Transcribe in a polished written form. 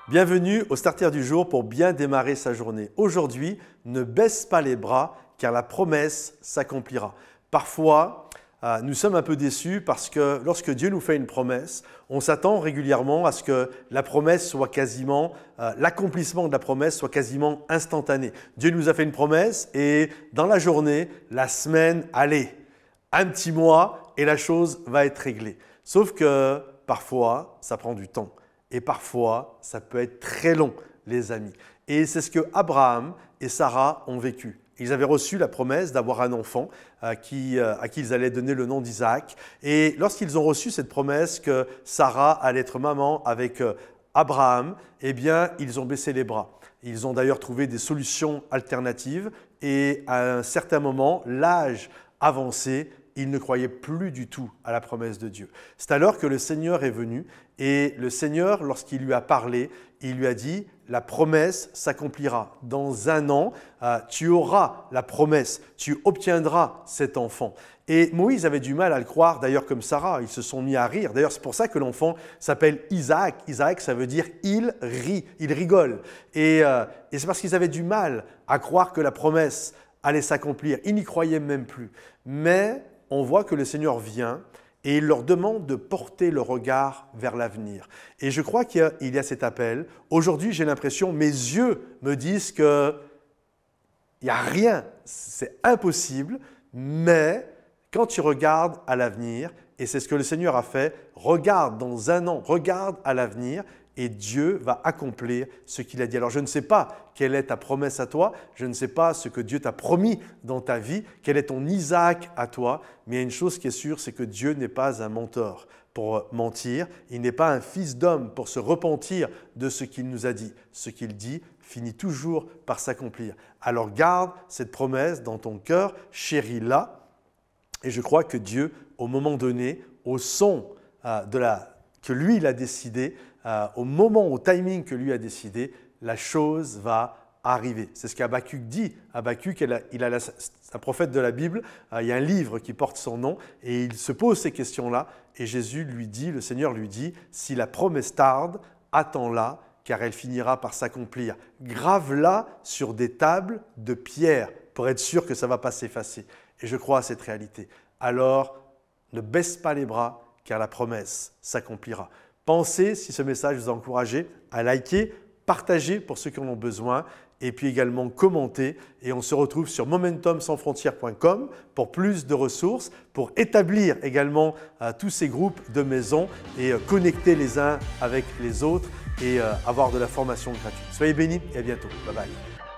Bienvenue au Starter du jour pour bien démarrer sa journée. Aujourd'hui, ne baisse pas les bras car la promesse s'accomplira. Parfois, nous sommes un peu déçus parce que lorsque Dieu nous fait une promesse, on s'attend régulièrement à ce que la promesse soit quasiment, l'accomplissement de la promesse soit quasiment instantané. Dieu nous a fait une promesse et dans la journée, la semaine, allez, un petit mois et la chose va être réglée. Sauf que parfois, ça prend du temps. Et parfois, ça peut être très long, les amis. Et c'est ce que Abraham et Sarah ont vécu. Ils avaient reçu la promesse d'avoir un enfant à qui ils allaient donner le nom d'Isaac. Et lorsqu'ils ont reçu cette promesse que Sarah allait être maman avec Abraham, eh bien, ils ont baissé les bras. Ils ont d'ailleurs trouvé des solutions alternatives. Et à un certain moment, l'âge avancé, il ne croyait plus du tout à la promesse de Dieu. C'est alors que le Seigneur est venu et le Seigneur, lorsqu'il lui a parlé, il lui a dit « La promesse s'accomplira. Dans un an, tu auras la promesse, tu obtiendras cet enfant. » Et Moïse avait du mal à le croire, d'ailleurs comme Sarah, ils se sont mis à rire. D'ailleurs, c'est pour ça que l'enfant s'appelle Isaac. Isaac, ça veut dire « il rit », il rigole. Et c'est parce qu'ils avaient du mal à croire que la promesse allait s'accomplir. Ils n'y croyaient même plus. Mais on voit que le Seigneur vient et il leur demande de porter le regard vers l'avenir. Et je crois qu'il y a cet appel. Aujourd'hui, j'ai l'impression, mes yeux me disent qu'il n'y a rien, c'est impossible, mais quand tu regardes à l'avenir, et c'est ce que le Seigneur a fait, regarde dans un an, regarde à l'avenir, et Dieu va accomplir ce qu'il a dit. Alors je ne sais pas quelle est ta promesse à toi, je ne sais pas ce que Dieu t'a promis dans ta vie, quel est ton Isaac à toi, mais il y a une chose qui est sûre, c'est que Dieu n'est pas un menteur pour mentir, il n'est pas un fils d'homme pour se repentir de ce qu'il nous a dit. Ce qu'il dit finit toujours par s'accomplir. Alors garde cette promesse dans ton cœur, chéris-la, et je crois que Dieu, au moment donné, au son que lui il a décidé, au moment, au timing que lui a décidé, la chose va arriver. C'est ce qu'Habakkuk dit. Habakkuk, c'est un prophète de la Bible, il y a un livre qui porte son nom et il se pose ces questions-là et Jésus lui dit, le Seigneur lui dit, si la promesse tarde, attends-la car elle finira par s'accomplir. Grave-la sur des tables de pierre pour être sûr que ça ne va pas s'effacer. Et je crois à cette réalité. Alors, ne baisse pas les bras car la promesse s'accomplira. Pensez, si ce message vous a encouragé, à liker, partager pour ceux qui en ont besoin et puis également commenter. Et on se retrouve sur momentumsansfrontières.com pour plus de ressources, pour établir également tous ces groupes de maisons et connecter les uns avec les autres et avoir de la formation gratuite. Soyez bénis et à bientôt. Bye bye.